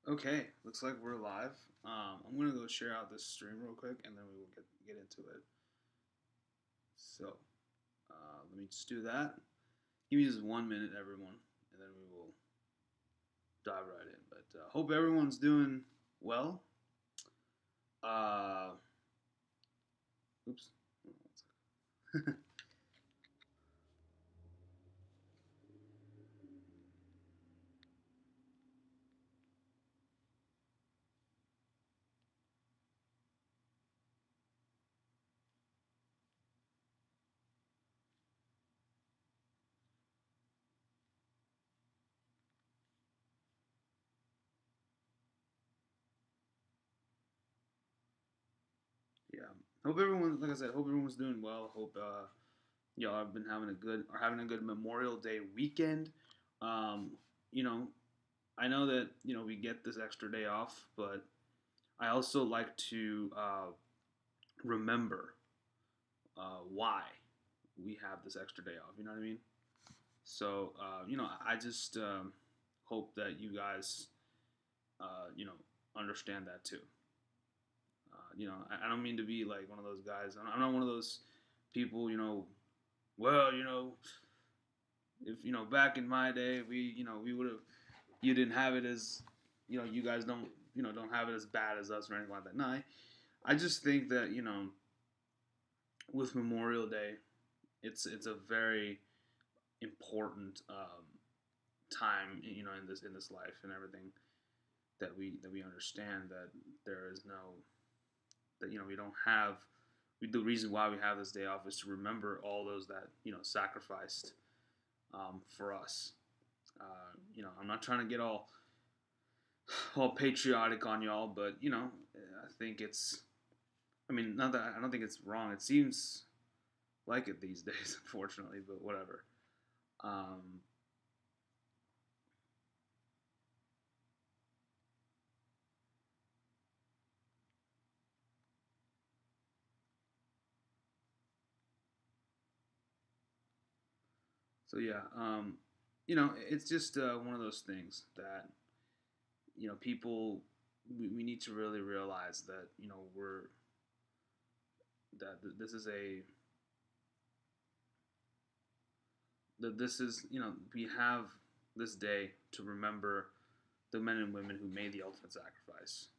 Okay, looks like we're live. I'm gonna go share out this stream real quick, and then we will get into it. So, let me just do that. Give me just 1 minute, everyone, and then we will dive right in. But hope everyone's doing well. Uh, oops. Yeah. Hope everyone, like I said, hope everyone's doing well. Hope y'all have been having a good Memorial Day weekend. Um, you know, I know that we get this extra day off, but I also like to remember why we have this extra day off. You know what I mean? So I just hope that you guys understand that too. I don't mean to be like one of those guys. I'm not one of those people. Well, if back in my day, we would have. You didn't have it as, you guys don't have it as bad as us or anything like that. No, I just think that with Memorial Day, it's a very important time, in this life and everything that we understand that there is no that we don't have. The reason why we have this day off is to remember all those that sacrificed for us. I'm not trying to get all patriotic on y'all, but I think it's. I mean, not that I don't think it's wrong. It seems like it these days, unfortunately, but whatever. Um, so yeah, it's just one of those things that people we need to really realize that this is a that this is we have this day to remember the men and women who made the ultimate sacrifice.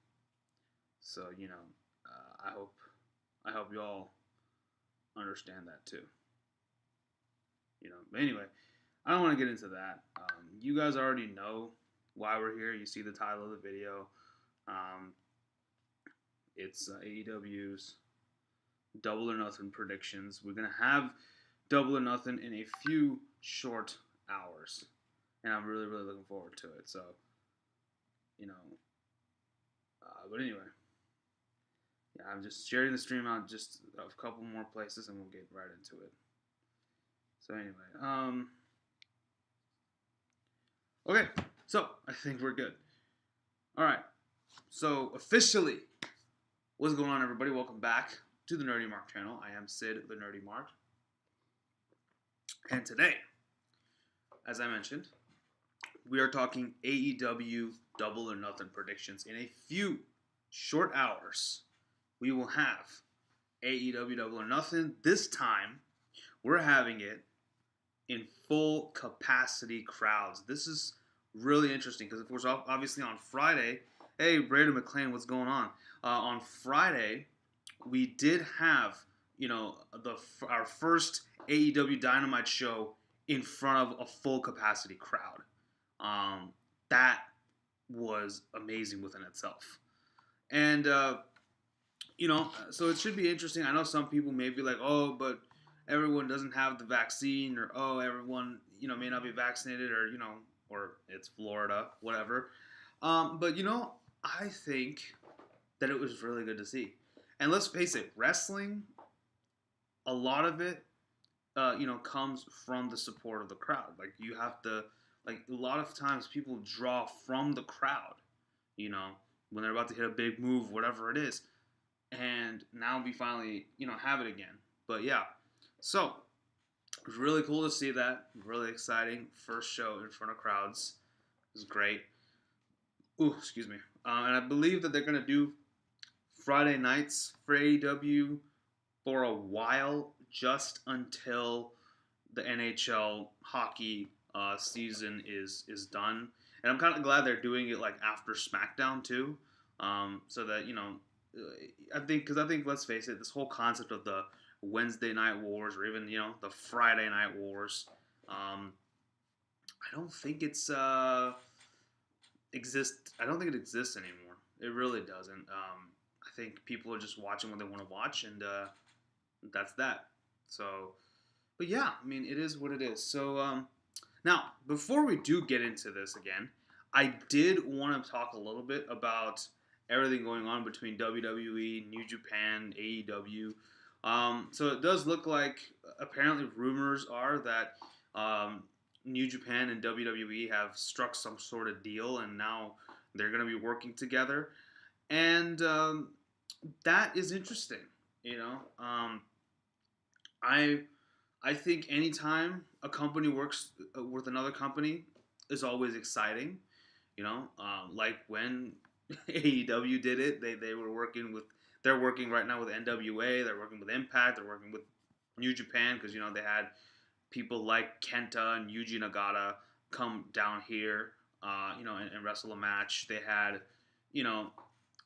So I hope you all understand that too. But anyway, I don't want to get into that. You guys already know why we're here. You see the title of the video. Um, it's AEW's Double or Nothing predictions. We're gonna have Double or Nothing in a few short hours, and I'm really really looking forward to it. So, you know, but anyway, yeah, I'm just sharing the stream out just a couple more places, and we'll get right into it. So anyway, okay, so I think we're good. All right, so officially, what's going on, everybody? Welcome back to the Nerdy Mark channel. I am Sid, the Nerdy Mark, and today, as I mentioned, we are talking AEW Double or Nothing predictions. In a few short hours, we will have AEW Double or Nothing. This time, we're having it in full capacity crowds. This is really interesting because, of course, obviously on Friday, hey, Braden McLean, what's going on? On Friday, we did have our first AEW Dynamite show in front of a full capacity crowd. That was amazing within itself, and so it should be interesting. I know some people may be like, oh, but everyone doesn't have the vaccine, or oh, everyone may not be vaccinated, or it's Florida, whatever. But I think that it was really good to see. And let's face it, wrestling, a lot of it, comes from the support of the crowd. Like you have to, like a lot of times people draw from the crowd, when they're about to hit a big move, whatever it is. And now we finally, have it again. But yeah, so it was really cool to see that. Really exciting. First show in front of crowds. It was great. Ooh, excuse me. And I believe that they're gonna do Friday nights for AEW for a while, just until the NHL hockey season is done. And I'm kind of glad they're doing it like after SmackDown too, so that I think let's face it, this whole concept of the Wednesday Night Wars or even the Friday Night Wars, um, I don't think it's exist. I don't think it exists anymore. It really doesn't. I think people are just watching what they want to watch, and that's that. So, but yeah, I mean, it is what it is. So, now before we do get into this again, I did want to talk a little bit about everything going on between WWE, New Japan, AEW. So it does look like apparently rumors are that New Japan and WWE have struck some sort of deal, and now they're going to be working together, and that is interesting. You know, I I think anytime a company works with another company is always exciting. Like when AEW did it, they were working with. They're working right now with NWA. They're working with Impact. They're working with New Japan because they had people like Kenta and Yuji Nagata come down here, and wrestle a match. You know,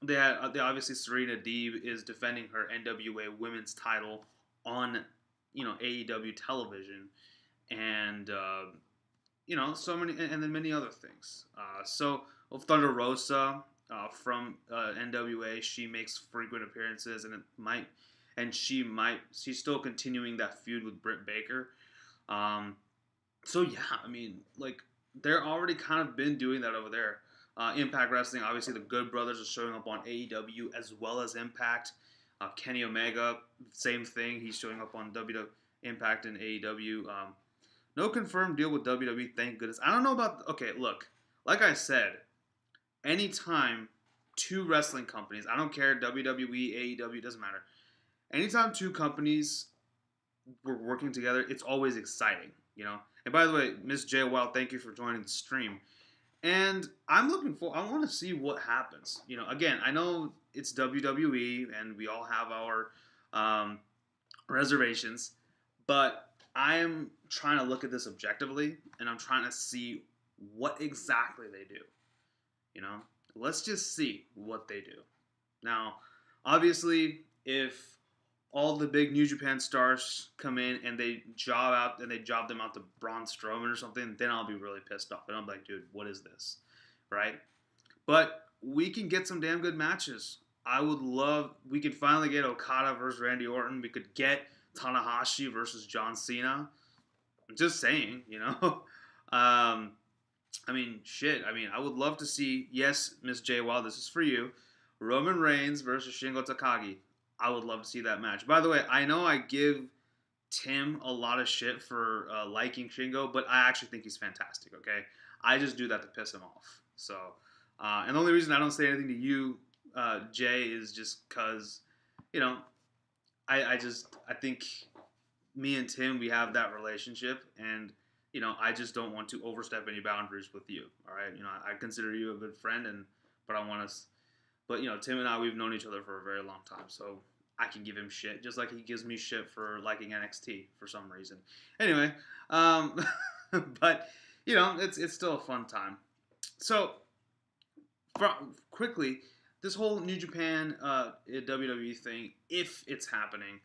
they obviously Serena Deeb is defending her NWA Women's title on, AEW television, and so many, and then many other things. Thunder Rosa from NWA, she makes frequent appearances, she's still continuing that feud with Britt Baker. Um, so yeah, I mean, like they're already kind of been doing that over there. Impact Wrestling, obviously, the Good Brothers are showing up on AEW as well as Impact. Kenny Omega, same thing. He's showing up on WWE Impact and AEW. No confirmed deal with WWE, thank goodness. I don't know about. Okay, look, like I said, anytime two wrestling companies, I don't care, WWE, AEW, doesn't matter. Anytime two companies were working together, it's always exciting, you know? And by the way, Miss J. Wild, thank you for joining the stream. And I'm looking for. I want to see what happens. Again, I know it's WWE, and we all have our um, reservations, but I'm trying to look at this objectively, and I'm trying to see what exactly they do. You know, let's just see what they do. Now, obviously, if all the big New Japan stars come in and they job them out to Braun Strowman or something, then I'll be really pissed off. And I'm like, dude, what is this? Right? But we can get some damn good matches. We could finally get Okada versus Randy Orton. We could get Tanahashi versus John Cena. I'm just saying, I mean, shit. I mean, I would love to see, yes, Miss J. Wild, this is for you, Roman Reigns versus Shingo Takagi. I would love to see that match. By the way, I know I give Tim a lot of shit for liking Shingo, but I actually think he's fantastic, okay? I just do that to piss him off. So, and the only reason I don't say anything to you, Jay, is just because, you know, I think me and Tim, we have that relationship, and I just don't want to overstep any boundaries with you. All right, I consider you a good friend, but I want us, but Tim and I, we've known each other for a very long time, so I can give him shit just like he gives me shit for liking NXT for some reason. Anyway, but it's still a fun time. So, quickly, this whole New Japan WWE thing, if it's happening,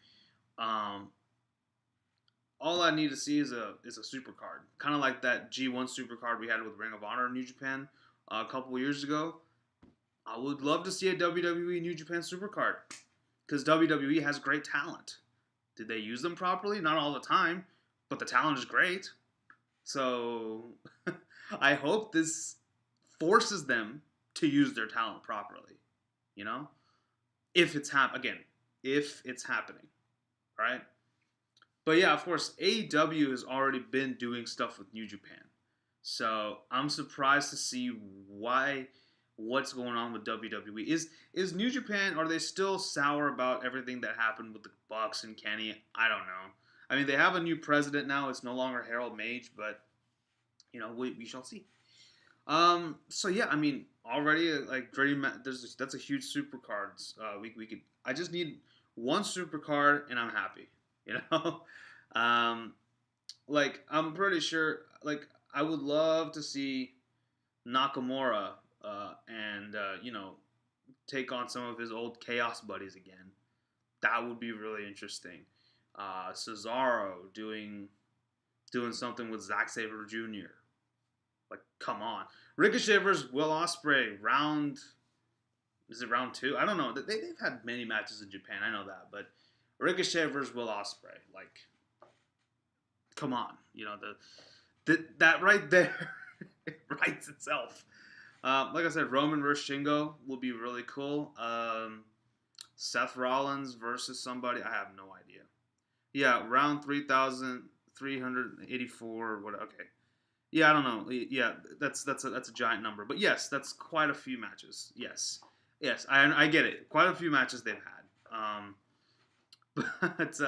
um, all I need to see is a super card, kind of like that G1 super card we had with Ring of Honor in New Japan a couple of years ago. I would love to see a WWE New Japan super card because WWE has great talent. Did they use them properly? Not all the time, but the talent is great. So I hope this forces them to use their talent properly. If it's if it's happening, right? But yeah, of course, AEW has already been doing stuff with New Japan. So I'm surprised to see what's going on with WWE. Is New Japan, are they still sour about everything that happened with the Bucks and Kenny? I don't know. I mean, they have a new president now. It's no longer Harold Mage, but we shall see. So yeah, I mean, already like that's a huge super cards. We could. I just need one super card and I'm happy. You know, um, like I'm pretty sure. Like I would love to see Nakamura and take on some of his old Chaos buddies again. That would be really interesting. Cesaro doing something with Zack Sabre Jr. Like, come on. Ricochet versus Will Ospreay, round. Is it round two? I don't know. They've had many matches in Japan. I know that. But Ricochet versus Will Ospreay. Like, come on. That right there writes itself. Like I said, Roman versus Shingo will be really cool. Seth Rollins versus somebody. I have no idea. Yeah, round 3,384. What? Okay. Yeah, I don't know. Yeah, that's a giant number. But yes, that's quite a few matches. Yes, I get it. Quite a few matches they've had. But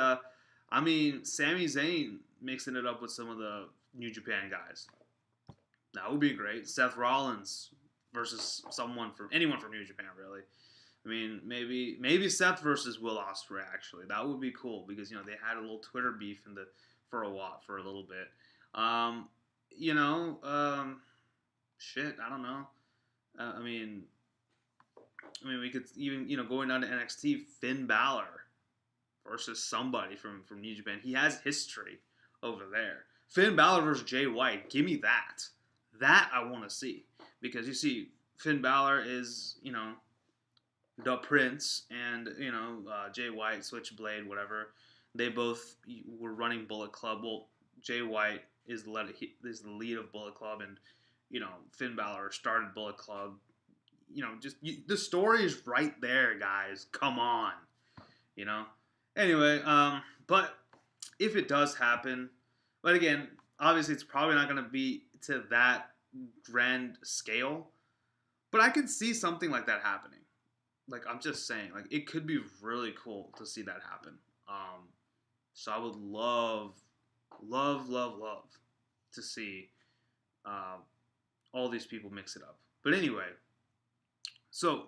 I mean, Sami Zayn mixing it up with some of the New Japan guys. That would be great. Seth Rollins versus anyone from New Japan, really. I mean, maybe Seth versus Will Ospreay. Actually, that would be cool because they had a little Twitter beef for a little bit. Um, you know, shit. I don't know. I mean, we could even going down to NXT, Finn Balor versus somebody from New Japan. He has history over there. Finn Balor versus Jay White. Give me that. That I want to see because you see, Finn Balor is the Prince, and Jay White, Switchblade, whatever. They both were running Bullet Club. Well, Jay White is the lead of Bullet Club, and Finn Balor started Bullet Club. The story is right there, guys. Come on, you know. Anyway, but if it does happen, but again, obviously it's probably not going to be to that grand scale. But I could see something like that happening. Like, I'm just saying, like, it could be really cool to see that happen. So I would love to see all these people mix it up. But anyway, so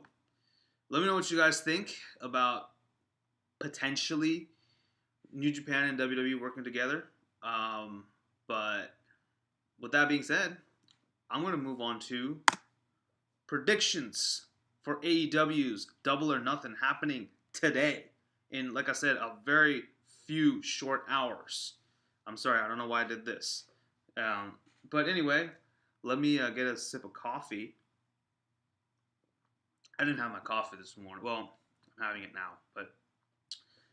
let me know what you guys think about potentially New Japan and WWE working together. But with that being said, I'm going to move on to predictions for AEW's Double or Nothing happening today in, like I said, a very few short hours. I'm sorry, I don't know why I did this. But anyway, let me get a sip of coffee. I didn't have my coffee this morning. Well, I'm having it now, but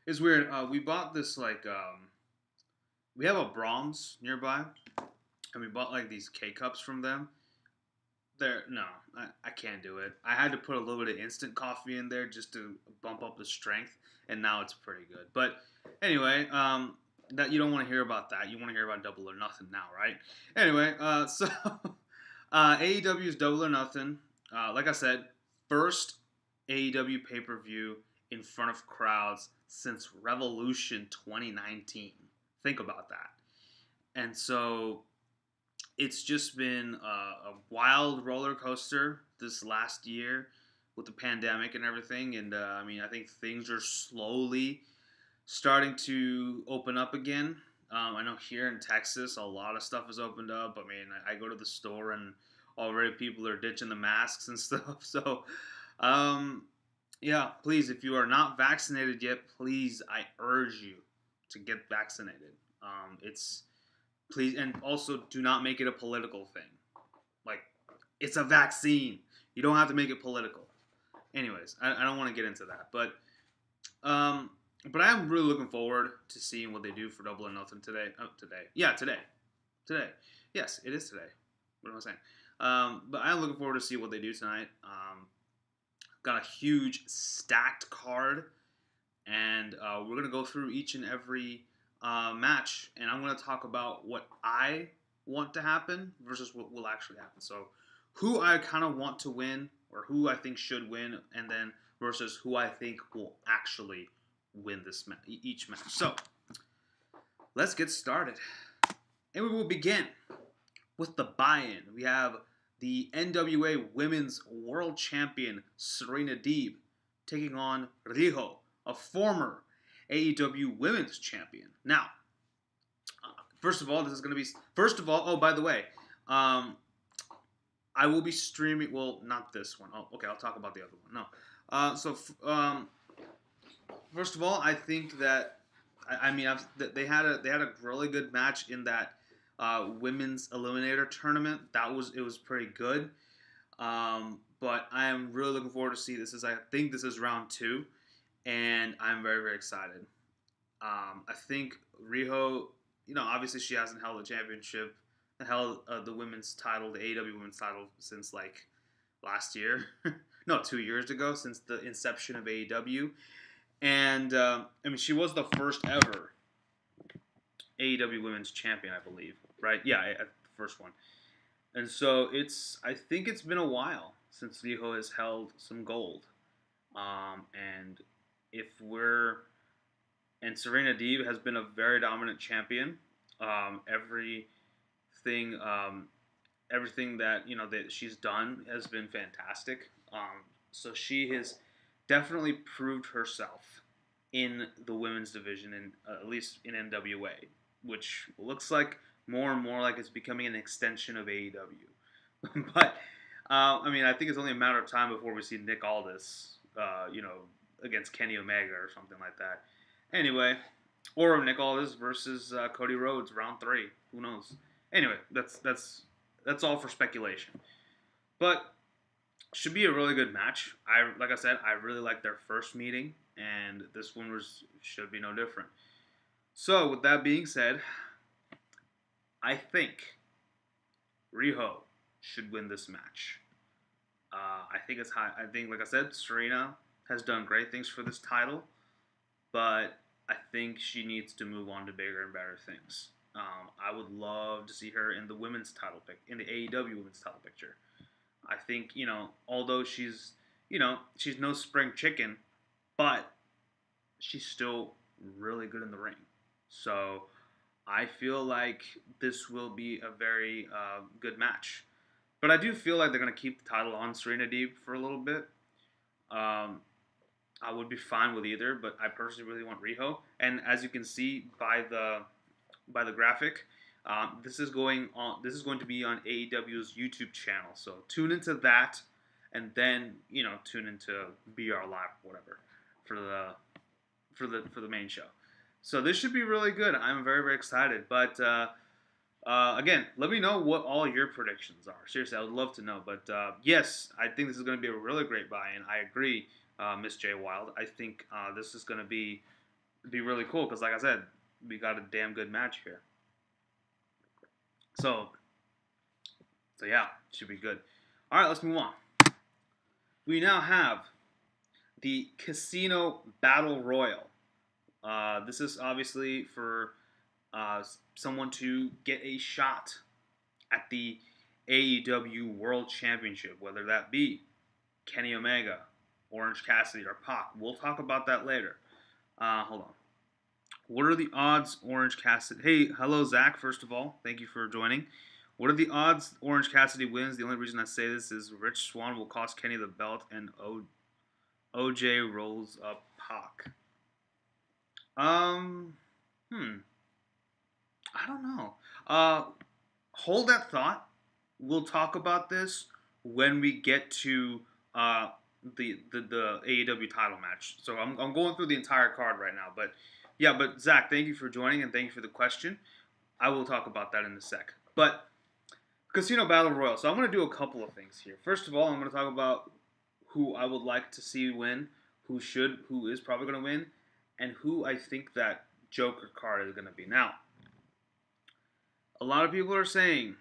it's weird. We bought this, we have a Brahms nearby, and we bought like these K-Cups from them. I can't do it. I had to put a little bit of instant coffee in there just to bump up the strength, and now it's pretty good. But anyway, that you don't want to hear about that. You want to hear about Double or Nothing now, right? Anyway, so AEW's Double or Nothing. Like I said, first AEW pay-per-view in front of crowds since Revolution 2019. Think about that. And so it's just been a wild roller coaster this last year with the pandemic and everything. And I think things are slowly starting to open up again. I know here in Texas, a lot of stuff has opened up. I mean, I go to the store and already people are ditching the masks and stuff. So, yeah, please, if you are not vaccinated yet, please, I urge you to get vaccinated. Please, and also do not make it a political thing. Like, it's a vaccine. You don't have to make it political. Anyways, I don't want to get into that, but I am really looking forward to seeing what they do for Double or Nothing today. Today. Yes, it is today. What am I saying? But I'm looking forward to see what they do tonight. Got a huge stacked card, and we're gonna go through each and every match, and I'm going to talk about what I want to happen versus what will actually happen. So, who I kind of want to win, or who I think should win, and then versus who I think will actually win each match. So, let's get started, and we will begin with the buy-in. We have the NWA Women's World Champion Serena Deeb taking on Riho, a former AEW Women's Champion. Now, first of all, this is going to be. First of all, oh, by the way, um, I will be streaming. Well, not this one. Oh, okay. I'll talk about the other one. No. First of all, I think that I mean they had a really good match in that women's eliminator tournament. It was pretty good. But I am really looking forward to see this. I think this is round 2, and I'm very very excited. I think Riho, obviously she hasn't held a championship, held the women's title, the AEW women's title, since like last year. No, 2 years ago, since the inception of AEW. And I mean, she was the first ever AEW Women's Champion, I believe. Right? Yeah, the first one. And so I think it's been a while since Riho has held some gold. And if we're, and Serena Deeb has been a very dominant champion. Everything, everything that that she's done has been fantastic. So she has definitely proved herself in the women's division, and at least in NWA, which looks like more and more like it's becoming an extension of AEW. But I mean, I think it's only a matter of time before we see Nick Aldis, against Kenny Omega or something like that. Anyway, or Nick Aldis versus Cody Rhodes, round 3. Who knows? Anyway, that's all for speculation. But should be a really good match. Like I said, I really liked their first meeting, and this one should be no different. So with that being said, I think Riho should win this match. I think it's high. I think, like I said, Serena has done great things for this title, but I think she needs to move on to bigger and better things. I would love to see her in the women's title in the AEW women's title picture. I think, although she's no spring chicken, but she's still really good in the ring. So I feel like this will be a very good match. But I do feel like they're going to keep the title on Serena Deeb for a little bit. I would be fine with either, but I personally really want Riho. And as you can see by the graphic, this is going to be on AEW's YouTube channel. So tune into that, and then tune into BR Live or whatever for the main show. So this should be really good. I'm very very excited. But again, let me know what all your predictions are. Seriously, I would love to know. But yes, I think this is going to be a really great buy-in. I agree, Miss J Wild. I think this is going to be really cool because, like I said, we got a damn good match here. So yeah, should be good. All right, let's move on. We now have the Casino Battle Royal. This is obviously for someone to get a shot at the AEW World Championship, whether that be Kenny Omega, Orange Cassidy, or Pac. We'll talk about that later. Hold on. What are the odds Orange Cassidy... Hey, hello, Zach, first of all. Thank you for joining. What are the odds Orange Cassidy wins? The only reason I say this is Rich Swann will cost Kenny the belt, and OJ rolls up Pac. I don't know. Hold that thought. We'll talk about this when we get to the AEW title match. So I'm going through the entire card right now, but... Yeah, but Zach, thank you for joining and thank you for the question. I will talk about that in a sec. But Casino Battle Royal. So I'm going to do a couple of things here. First of all, I'm going to talk about who I would like to see win, who is probably going to win, and who I think that Joker card is going to be. Now, a lot of people are saying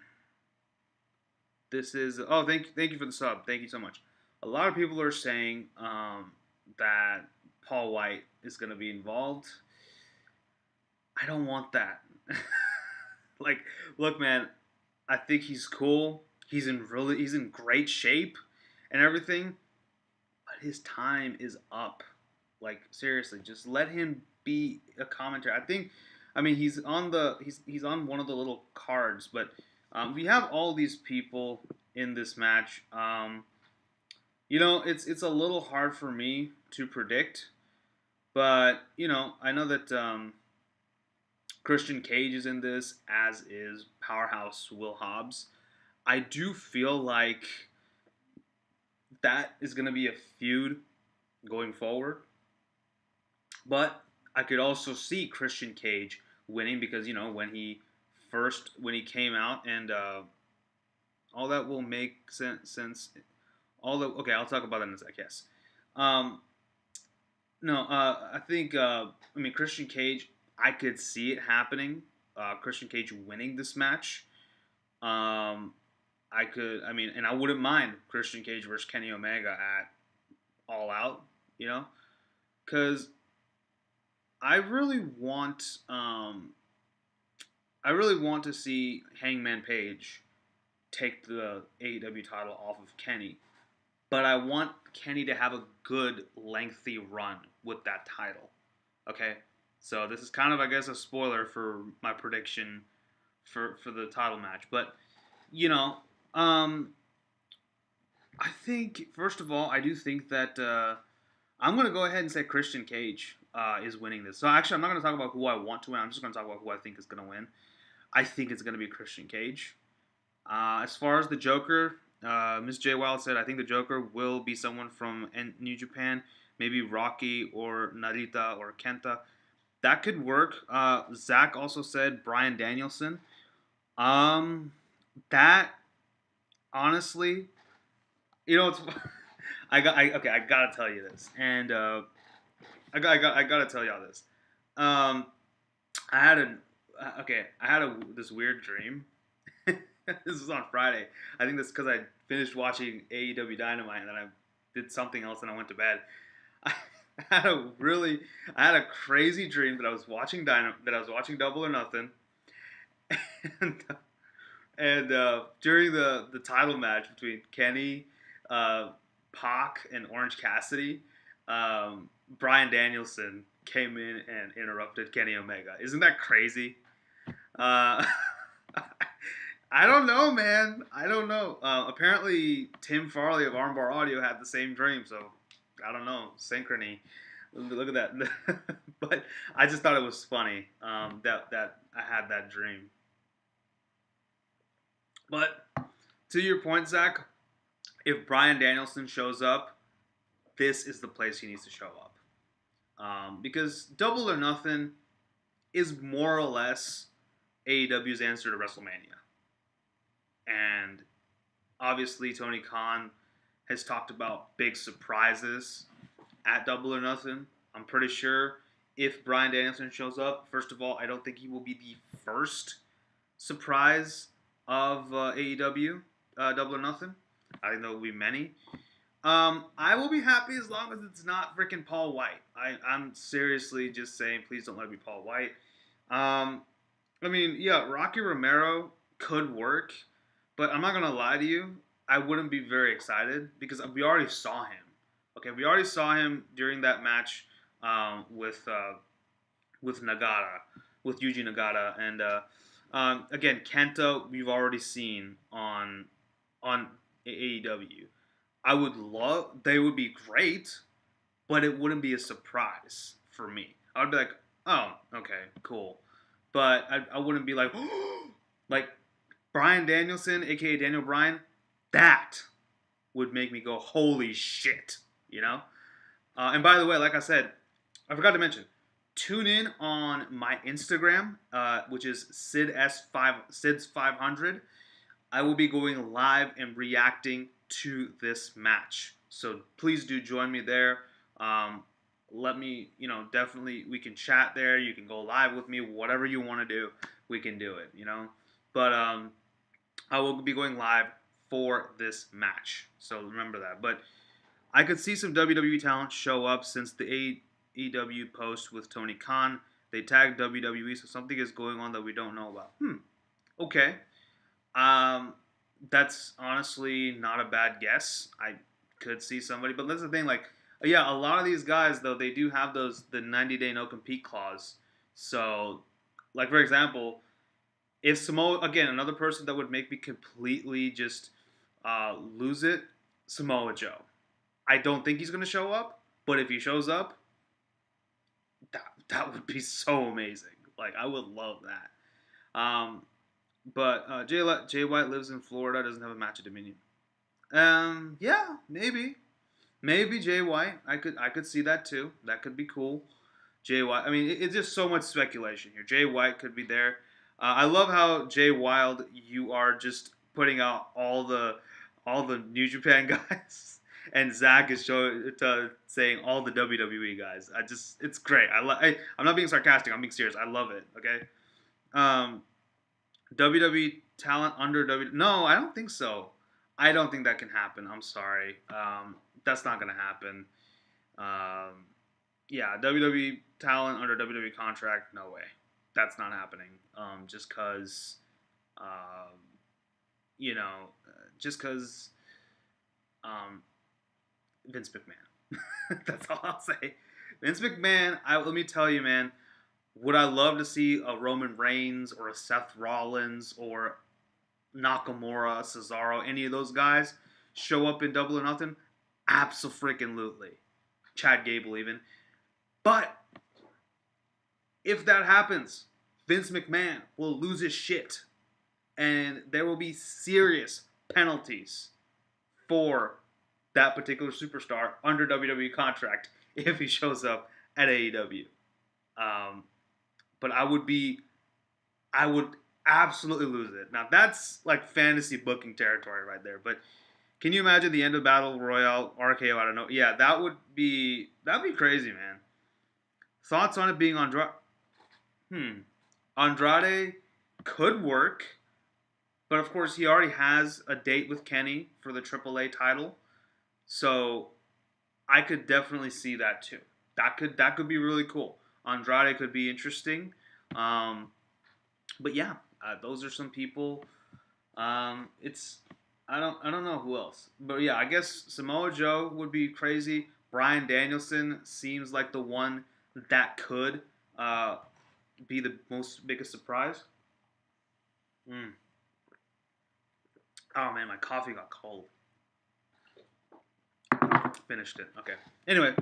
this is... Oh, thank you for the sub. Thank you so much. A lot of people are saying that Paul White is going to be involved. I don't want that. Like, look, man, I think he's cool. He's in great shape and everything, but his time is up. Like, seriously, just let him be a commentator. I mean, he's on one of the little cards, but we have all these people in this match. It's a little hard for me to predict, but I know that Christian Cage is in this, as is Powerhouse Will Hobbs. I do feel like that is going to be a feud going forward, but I could also see Christian Cage winning because when he came out and all that will make sense. All the okay, I'll talk about that in a sec. Yes. Um, no, I think Christian Cage. I could see it happening. Christian Cage winning this match. Um, I could. And I wouldn't mind Christian Cage versus Kenny Omega at All Out. Because I really want. I really want to see Hangman Page take the AEW title off of Kenny, but I want Kenny to have a good, lengthy run with that title. Okay, so this is kind of, I guess, a spoiler for my prediction for the title match. But you know, um, I think first of all, I do think that I'm gonna go ahead and say Christian Cage is winning this. So actually, I'm not gonna talk about who I want to win. I'm just gonna talk about who I think is gonna win. I think it's gonna be Christian Cage. As far as the Joker, Miss J. Wild said, I think the Joker will be someone from New Japan, maybe Rocky or Narita or Kenta. That could work. Zach also said Brian Danielson. Um, that honestly, it's I gotta tell you this, and I gotta tell y'all this. Um, I had this weird dream. This was on Friday. I think that's because I finished watching AEW Dynamite and then I did something else and I went to bed. I I had a crazy dream that I was watching Double or Nothing, and during the title match between Kenny, Pac, and Orange Cassidy, Brian Danielson came in and interrupted Kenny Omega. Isn't that crazy? Uh, I don't know, man. I don't know. Apparently, Tim Farley of Armbar Audio had the same dream, so I don't know. Synchrony. Look at that. But I just thought it was funny that I had that dream. But to your point, Zach, if Brian Danielson shows up, this is the place he needs to show up. Because Double or Nothing is more or less AEW's answer to WrestleMania. And obviously, Tony Khan has talked about big surprises at Double or Nothing. I'm pretty sure if Brian Danielson shows up, first of all, I don't think he will be the first surprise of AEW Double or Nothing. I think there will be many. I will be happy as long as it's not freaking Paul White. I'm seriously just saying, please don't let it be Paul White. Rocky Romero could work, but I'm not gonna lie to you. I wouldn't be very excited because we already saw him. Okay, we already saw him during that match with Nagata, with Yuji Nagata, and again Kenta we've already seen on AEW. They would be great, but it wouldn't be a surprise for me. I would be like, oh, okay, cool, but I wouldn't be like, like Brian Danielson, aka Daniel Bryan, that would make me go, holy shit, And by the way, like I said, I forgot to mention, tune in on my Instagram, which is Sid's500. I will be going live and reacting to this match. So please do join me there. Let me, definitely we can chat there. You can go live with me. Whatever you want to do, we can do it, But I will be going live for this match. So remember that. But I could see some WWE talent show up since the AEW post with Tony Khan. They tagged WWE, so something is going on that we don't know about. Okay. That's honestly not a bad guess. I could see somebody, but that's the thing. Like, yeah, a lot of these guys though they do have the 90-day no compete clause. So, like for example, if Samoa, again, another person that would make me completely just lose it, Samoa Joe. I don't think he's going to show up, but if he shows up, that would be so amazing. Like, I would love that. But Jay White lives in Florida, doesn't have a match at Dominion. Yeah, maybe Jay White. I could see that too. That could be cool. Jay White. I mean, it's just so much speculation here. Jay White could be there. I love how Jay Wild, you are just putting out all the New Japan guys, and Zach is saying all the WWE guys. It's great. I'm not being sarcastic. I'm being serious. I love it. Okay. Um, WWE talent under WWE. No, I don't think so. I don't think that can happen. I'm sorry. That's not gonna happen. Um, yeah, WWE talent under WWE contract, no way. That's not happening. Just because, um, you know, just because um, Vince McMahon. That's all I'll say. Vince McMahon. Let me tell you, man. Would I love to see a Roman Reigns or a Seth Rollins or Nakamura, Cesaro, any of those guys show up in Double or Nothing? Absolutely. Chad Gable even. But if that happens, Vince McMahon will lose his shit. And there will be serious penalties for that particular superstar under WWE contract if he shows up at AEW. Um, but I would absolutely lose it. Now that's like fantasy booking territory right there. But can you imagine the end of Battle Royale RKO? I don't know. Yeah, that'd be crazy, man. Thoughts on it being Andrade? Andrade could work, but of course he already has a date with Kenny for the AAA title, so I could definitely see that too. That could be really cool. Andrade could be interesting, um, but yeah, those are some people. It's I don't know who else, but yeah, I guess Samoa Joe would be crazy. Bryan Danielson seems like the one that could uh, be the most biggest surprise. Mm. Oh man, my coffee got cold. Finished it. Okay. Anyway,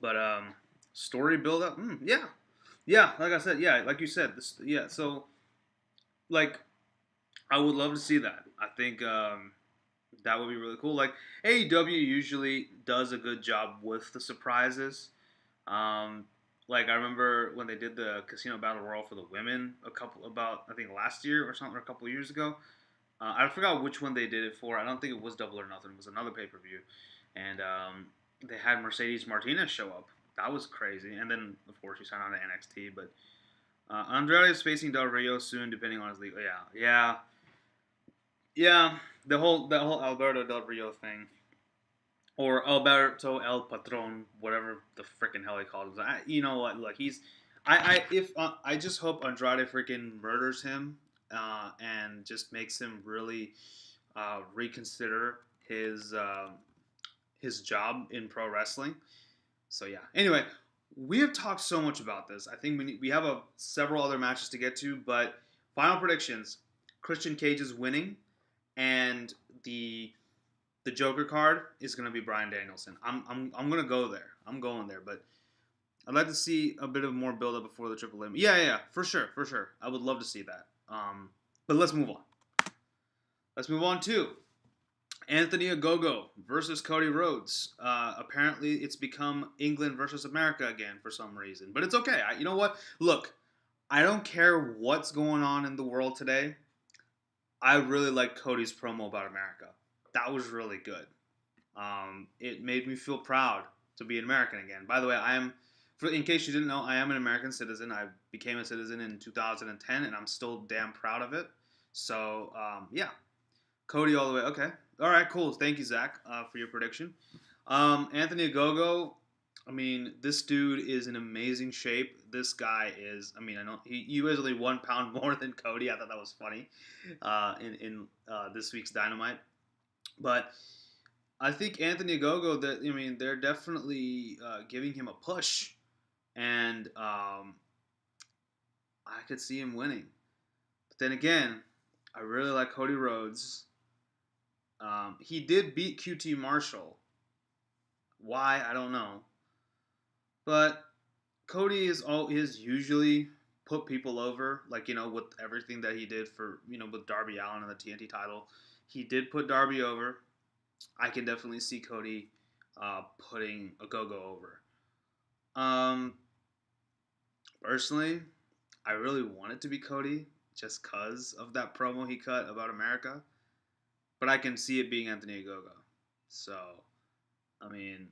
but story build up. Yeah, yeah. Like I said, yeah. Like you said, yeah. So like, I would love to see that. I think that would be really cool. Like AEW usually does a good job with the surprises. Um, like I remember when they did the Casino Battle Royal for the women I think last year or something, or a couple of years ago. I forgot which one they did it for. I don't think it was Double or Nothing. It was another pay per view, and they had Mercedes Martinez show up. That was crazy. And then of course she signed on to NXT. But Andrade is facing Del Rio soon, depending on his league. Yeah, yeah, yeah. The whole Alberto Del Rio thing, or Alberto El Patron, whatever the freaking hell he calls him. You know what? Like I just hope Andrade freaking murders him and just makes him really reconsider his job in pro wrestling. So yeah. Anyway, we have talked so much about this. I think we have several other matches to get to, but final predictions: Christian Cage is winning, and the Joker card is going to be Bryan Danielson. I'm going to go there. I'm going there, but I'd like to see a bit of more build up before the Triple M. Yeah, for sure, for sure. I would love to see that. But let's move on. Let's move on to Anthony Ogogo versus Cody Rhodes. Apparently, it's become England versus America again for some reason, but it's okay. You know what? Look, I don't care what's going on in the world today. I really like Cody's promo about America. That was really good. It made me feel proud to be an American again. By the way, in case you didn't know, I am an American citizen. I became a citizen in 2010, and I'm still damn proud of it. So, yeah. Cody all the way. Okay. All right, cool. Thank you, Zach, for your prediction. Anthony Ogogo, I mean, this dude is in amazing shape. This guy is, I mean, I know he was only 1 pound more than Cody. I thought that was funny in this week's Dynamite. But I think Anthony Ogogo, they're definitely giving him a push, and I could see him winning. But then again, I really like Cody Rhodes, He did beat QT Marshall. Why, I don't know. But Cody is usually put people over, like, with everything that he did for, with Darby Allin and the TNT title. He did put Darby over. I can definitely see Cody putting a Go-Go over. Um, Personally, I really want it to be Cody just because of that promo he cut about America. But I can see it being Anthony Ogogo. So, I mean,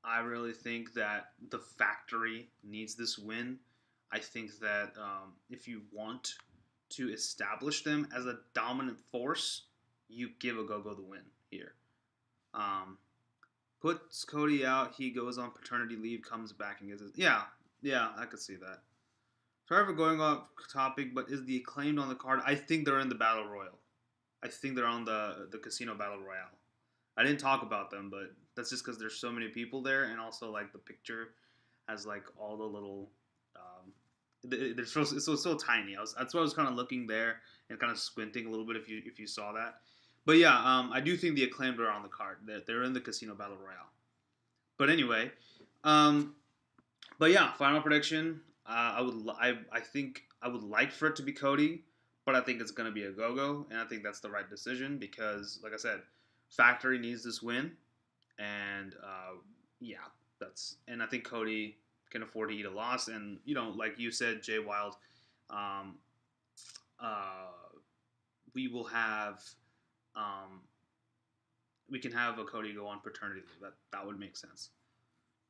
I really think that the factory needs this win. I think that if you want to establish them as a dominant force, you give Ogogo the win here. Um, Puts Cody out. He goes on paternity leave, comes back and gets it. Yeah, I could see that. Sorry for going off topic, but is the Acclaimed on the card? I think they're in the Battle Royal. I think they're on the Casino Battle Royale. I didn't talk about them, but that's just because there's so many people there, and also like the picture has like all the little. They're so tiny. That's why I was kind of looking there and kind of squinting a little bit if you saw that. But yeah, I do think the Acclaimed are on the card. They're in the Casino Battle Royale. But anyway, um, but yeah, final prediction. I think I would like for it to be Cody, but I think it's gonna be a Go-Go, and I think that's the right decision because, like I said, Factory needs this win, and yeah, and I think Cody can afford to eat a loss, and like you said, Jay Wild, um, uh, we will have, um, we can have a Cody go on paternity leave. That would make sense.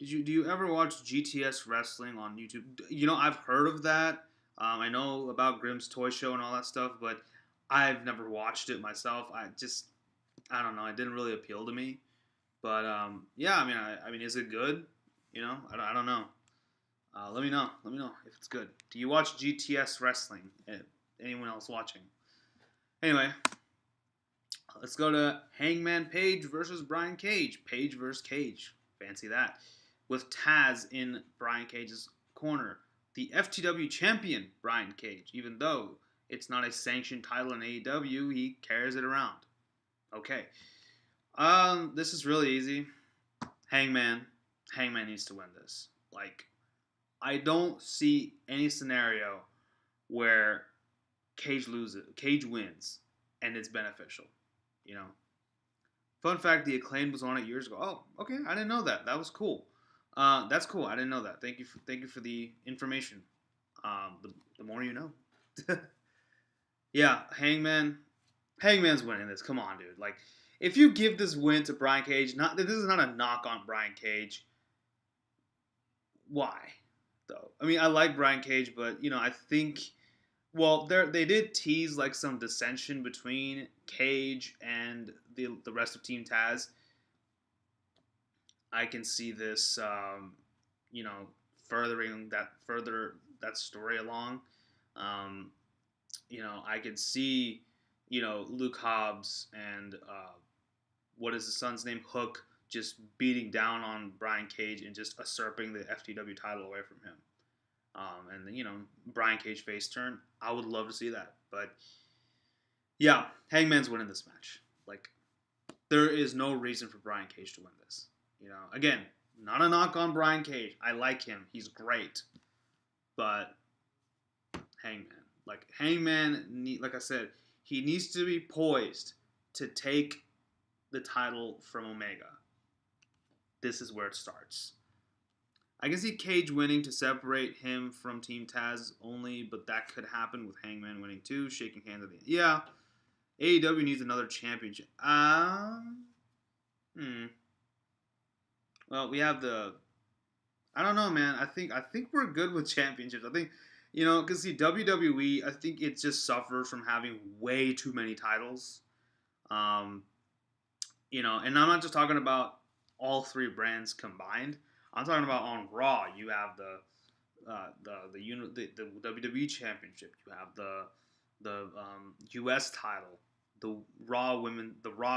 Do you ever watch GTS Wrestling on YouTube? I've heard of that. I know about Grimm's Toy Show and all that stuff, but I've never watched it myself. I don't know. It didn't really appeal to me. But yeah, I mean, is it good? I don't know. Let me know. Let me know if it's good. Do you watch GTS Wrestling? Anyone else watching? Anyway, let's go to Hangman Page versus Brian Cage. Page versus Cage. Fancy that. With Taz in Brian Cage's corner. The FTW champion, Brian Cage. Even though it's not a sanctioned title in AEW, he carries it around. Okay. This is really easy. Hangman needs to win this. Like, I don't see any scenario where Cage wins, and it's beneficial. Fun fact: the Acclaimed was on it years ago. Oh, okay, I didn't know that. That was cool. That's cool. I didn't know that. Thank you for the information. The more you know. Yeah, Hangman's winning this. Come on, dude. Like, if you give this win to Brian Cage, this is not a knock on Brian Cage. Why, though? I mean, I like Brian Cage, but I think, well, they did tease like some dissension between Cage and the rest of Team Taz. I can see this, furthering that story along. Um, I could see, Luke Hobbs and what is his son's name, Hook, just beating down on Brian Cage and just usurping the FTW title away from him. And then, Brian Cage face turn. I would love to see that. But yeah, Hangman's winning this match. Like, there is no reason for Brian Cage to win this. Again, not a knock on Brian Cage. I like him. He's great. But Hangman, like I said, he needs to be poised to take the title from Omega. This is where it starts. I can see Cage winning to separate him from Team Taz only, but that could happen with Hangman winning too, shaking hands at the end. Yeah, AEW needs another championship. Well, we have I don't know, man. I think we're good with championships. I think, because see, WWE, I think it just suffers from having way too many titles. And I'm not just talking about all three brands combined. I'm talking about on Raw. You have the WWE Championship. You have the U.S. title, the Raw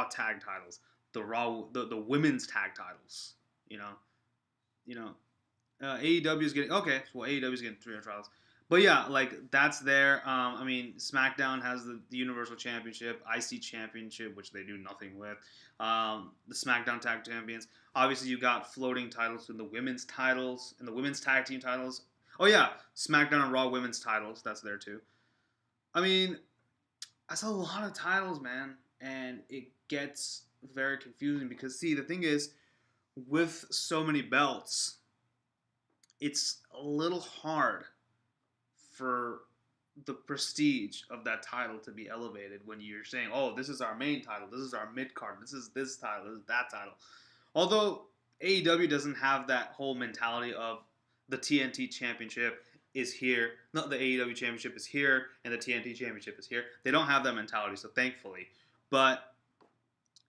tag titles, the women's tag titles. AEW is getting AEW is getting 300 titles, But yeah, like that's there. I mean, SmackDown has the Universal Championship, IC Championship, which they do nothing with. The SmackDown Tag Champions. Obviously, you got floating titles in the women's titles and the women's tag team titles. Oh yeah, SmackDown and Raw women's titles. That's there too. I mean, that's a lot of titles, man, and it gets very confusing because see, the thing is, with so many belts, it's a little hard for the prestige of that title to be elevated when you're saying, "Oh, this is our main title. This is our mid card. This is this title. This is that title." Although AEW doesn't have that whole mentality of the TNT Championship is here, no, the AEW Championship is here, and the TNT Championship is here. They don't have that mentality, so thankfully. But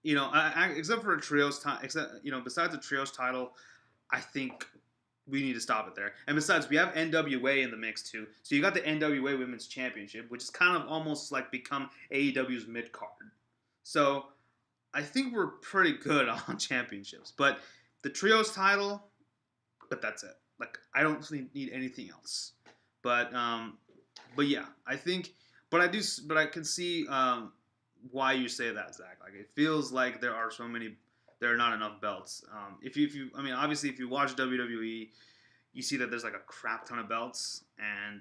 except for a trios title, besides the trios title, I think we need to stop it there. And besides, we have NWA in the mix too. So you got the NWA Women's Championship, which is kind of almost like become AEW's mid card. So I think we're pretty good on championships. But the trios title, but that's it. Like I don't need anything else. But yeah, I think. But I can see why you say that, Zach. Like it feels like there are not enough belts. I mean, obviously, if you watch WWE, you see that there's like a crap ton of belts, and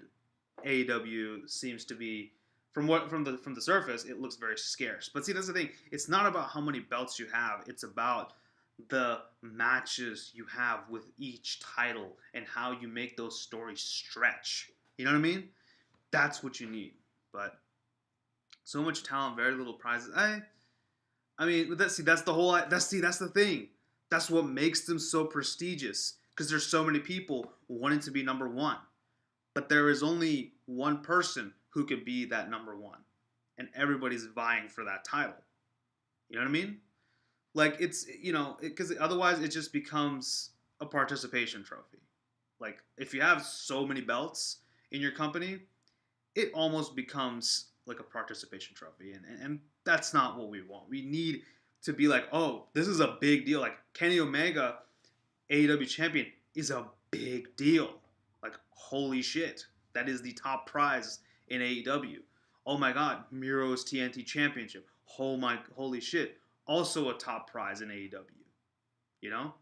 AEW seems to be from the surface, it looks very scarce. But see, that's the thing. It's not about how many belts you have. It's about the matches you have with each title and how you make those stories stretch. You know what I mean? That's what you need. But so much talent, very little prizes. I mean, that's the thing. That's what makes them so prestigious because there's so many people wanting to be number one, but there is only one person who could be that number one, and everybody's vying for that title. You know what I mean? Like it's because otherwise it just becomes a participation trophy. Like if you have so many belts in your company, it almost becomes like a participation trophy, and that's not what we want. We need to be like, oh, this is a big deal. Like Kenny Omega, AEW champion, is a big deal. Like holy shit, that is the top prize in AEW. Oh my god, Miro's TNT championship. Holy shit, also a top prize in AEW. You know,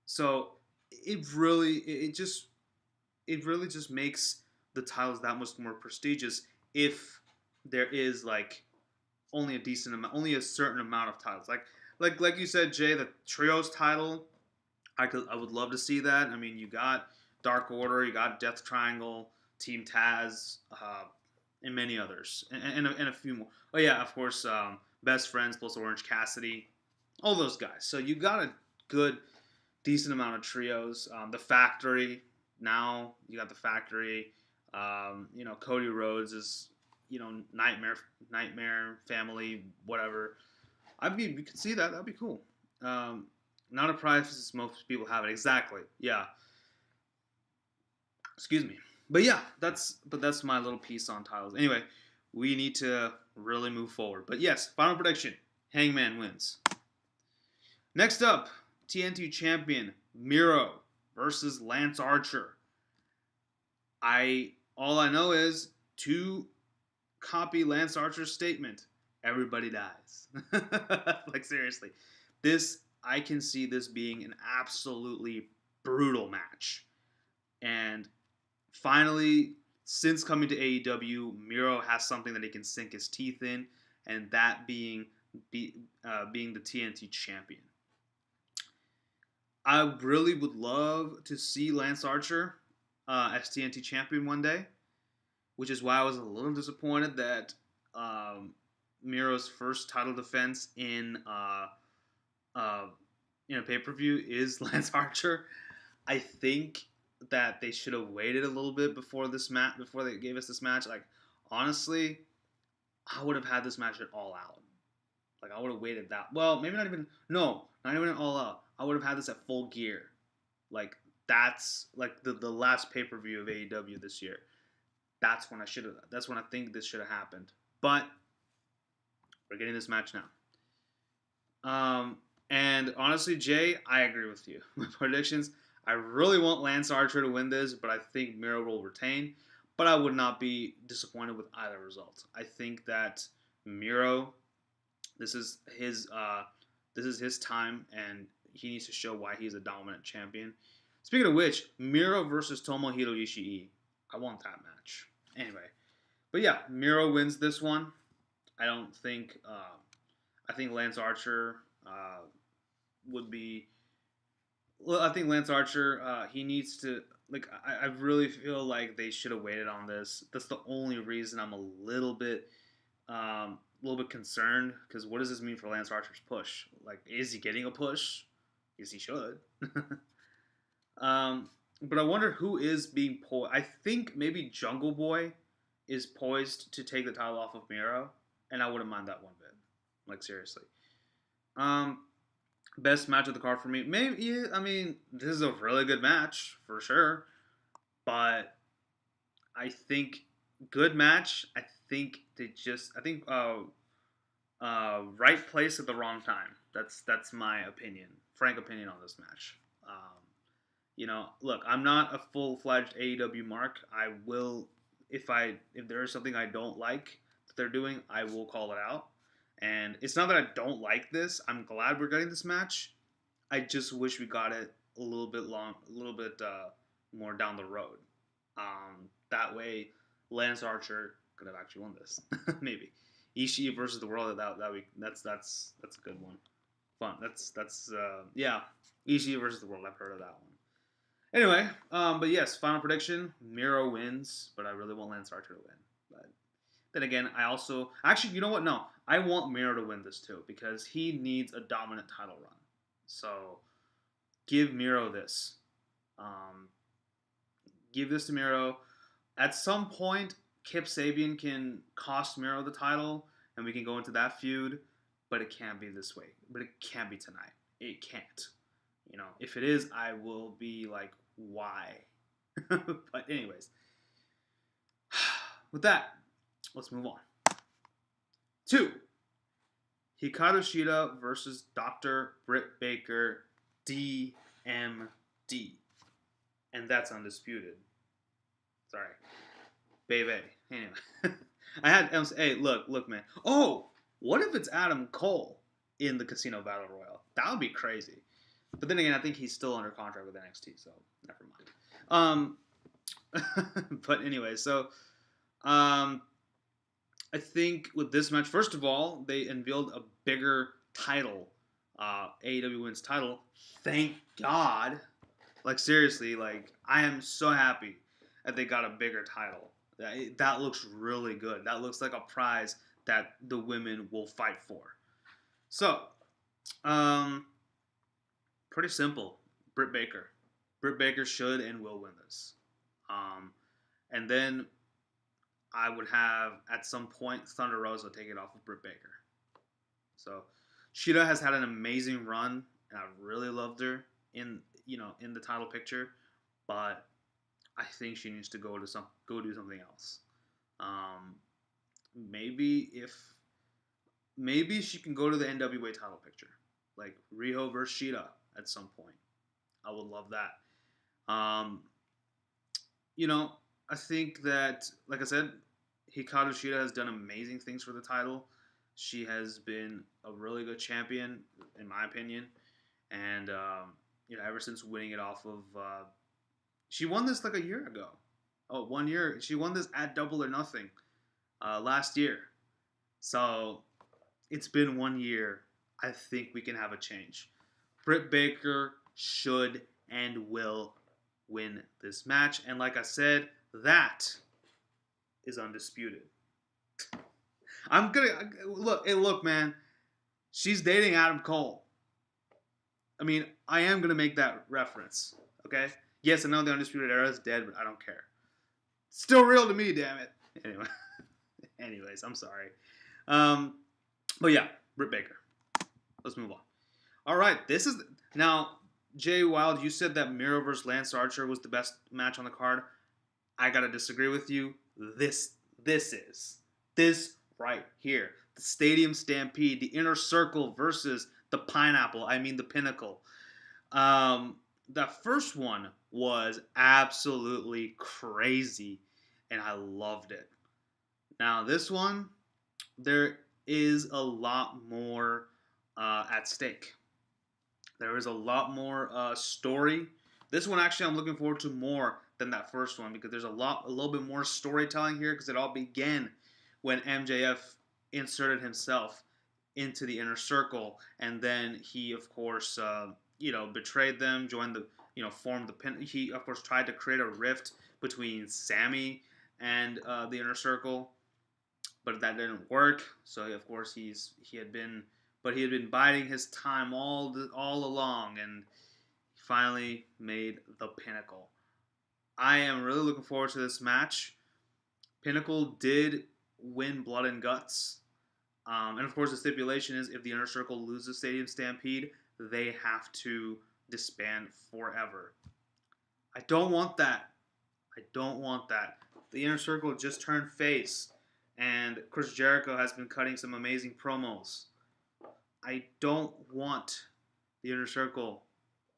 so it really just makes the titles that much more prestigious if there is like only a certain amount of titles. Like you said, Jay, the trios title, I would love to see that. I mean, you got Dark Order, you got Death Triangle, Team Taz, and many others, and a few more. Oh yeah, of course, Best Friends plus Orange Cassidy, all those guys. So you got a good, decent amount of trios. The Factory, now you got the Factory. Cody Rhodes is, Nightmare Family, whatever. We could see that. That'd be cool. Not a prize since most people have it. Exactly. Yeah. Excuse me. But yeah, that's my little piece on titles. Anyway, we need to really move forward. But yes, final prediction: Hangman wins. Next up, TNT champion Miro versus Lance Archer. All I know is to copy Lance Archer's statement. Everybody dies. Like seriously. I can see this being an absolutely brutal match. And finally, since coming to AEW, Miro has something that he can sink his teeth in, and that being the TNT champion. I really would love to see Lance Archer as TNT champion one day, which is why I was a little disappointed that Miro's first title defense in pay-per-view is Lance Archer. I think that they should have waited a little bit before they gave us this match. Like honestly, I would have had this match at All Out. Like I would have waited that. Well, maybe not even at All Out. I would have had this at Full Gear. Like that's like the last pay-per-view of AEW this year. That's when I think this should have happened. But we're getting this match now. And honestly, Jay, I agree with you. My predictions, I really want Lance Archer to win this, but I think Miro will retain. but I would not be disappointed with either result. I think that Miro, this is his time, and he needs to show why he's a dominant champion. Speaking of which, Miro versus Tomohiro Ishii. I want that match. Anyway, but yeah, Miro wins this one. I don't think. I think Lance Archer would be. Well, I think Lance Archer. He needs to. Like, I really feel like they should have waited on this. That's the only reason I'm a little bit concerned, because what does this mean for Lance Archer's push? Like, is he getting a push? Yes, he should. But I wonder who is being poised. I think maybe Jungle Boy is poised to take the title off of Miro, and I wouldn't mind that one bit. Like, seriously. Best match of the card for me. Maybe, I mean, this is a really good match for sure, but I think good match. I think right place at the wrong time. That's my opinion, frank opinion on this match. Look, I'm not a full-fledged AEW mark. I will, if there is something I don't like that they're doing, I will call it out. And it's not that I don't like this. I'm glad we're getting this match. I just wish we got it a little bit more down the road. That way, Lance Archer could have actually won this. Maybe Ishii versus the World. That's a good one. Fun. Yeah. Ishii versus the World. I've heard of that one. Anyway, but yes, final prediction: Miro wins, but I really want Lance Archer to win. But then again, you know what? No, I want Miro to win this too, because he needs a dominant title run. So give Miro this. Give this to Miro. At some point, Kip Sabian can cost Miro the title, and we can go into that feud. But it can't be this way. But it can't be tonight. It can't. If it is, I will be like, why? But anyways, with that, let's move on. 2. Hikaru Shida versus Dr. Britt Baker, DMD. And that's undisputed. Sorry. Baby. Anyway. Hey, look, man. Oh, what if it's Adam Cole in the Casino Battle Royal? That would be crazy. But then again, I think he's still under contract with NXT, so never mind. But anyway, so I think with this match, first of all, they unveiled a bigger title, AEW Women's title. Thank God. Like, seriously, like, I am so happy that they got a bigger title. That looks really good. That looks like a prize that the women will fight for. So, pretty simple. Britt Baker. Britt Baker should and will win this. And then I would have, at some point, Thunder Rosa take it off of Britt Baker. So, Shida has had an amazing run, and I really loved her in the title picture, but I think she needs to go do something else. Maybe she can go to the NWA title picture, like Riho versus Shida at some point. I would love that. I think that, like I said, Hikaru Shida has done amazing things for the title. She has been a really good champion, in my opinion. And, ever since winning it off of... she won this like a year ago. 1 year. She won this at Double or Nothing last year. So, it's been 1 year. I think we can have a change. Britt Baker should and will win this match. And like I said, that is undisputed. Look, man. She's dating Adam Cole. I mean, I am going to make that reference. Okay? Yes, I know the Undisputed Era is dead, but I don't care. Still real to me, damn it. Anyways, I'm sorry. But yeah, Britt Baker. Let's move on. All right, now, Jay Wild, you said that Miro vs. Lance Archer was the best match on the card. I gotta disagree with you. This right here. The Stadium Stampede, the Inner Circle versus the the Pinnacle. The first one was absolutely crazy. and I loved it. Now this one, there is a lot more at stake. There is a lot more story. This one actually I'm looking forward to more than that first one because there's a little bit more storytelling here because it all began when MJF inserted himself into the inner circle, and then he of course betrayed them, joined the formed the pin. He of course tried to create a rift between Sammy and the inner circle, but that didn't work. So of course he had been biding his time all along, and he finally made the Pinnacle. I am really looking forward to this match. Pinnacle did win Blood and Guts, and of course the stipulation is if the Inner Circle loses Stadium Stampede, they have to disband forever. I don't want that. I don't want that. The Inner Circle just turned face, and Chris Jericho has been cutting some amazing promos. I don't want the Inner Circle